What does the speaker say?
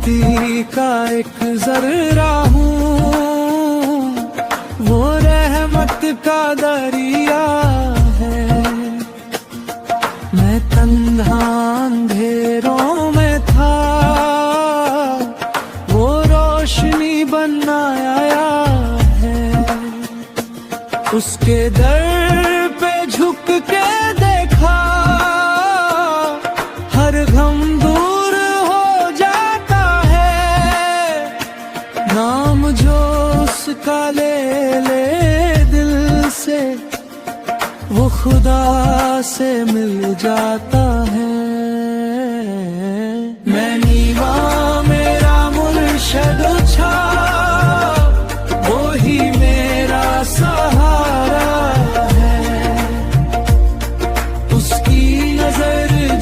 मिट्टी का एक जर्रा हूँ, वो रहमत का दरिया है। मैं तन्हा अंधेरों में था, वो रोशनी बन आया है। उसके दर पे झुक के देखा, हर गम दूर हो जाता है। नाम जो उसका ले दिल से, वो खुदा से मिल जाता है।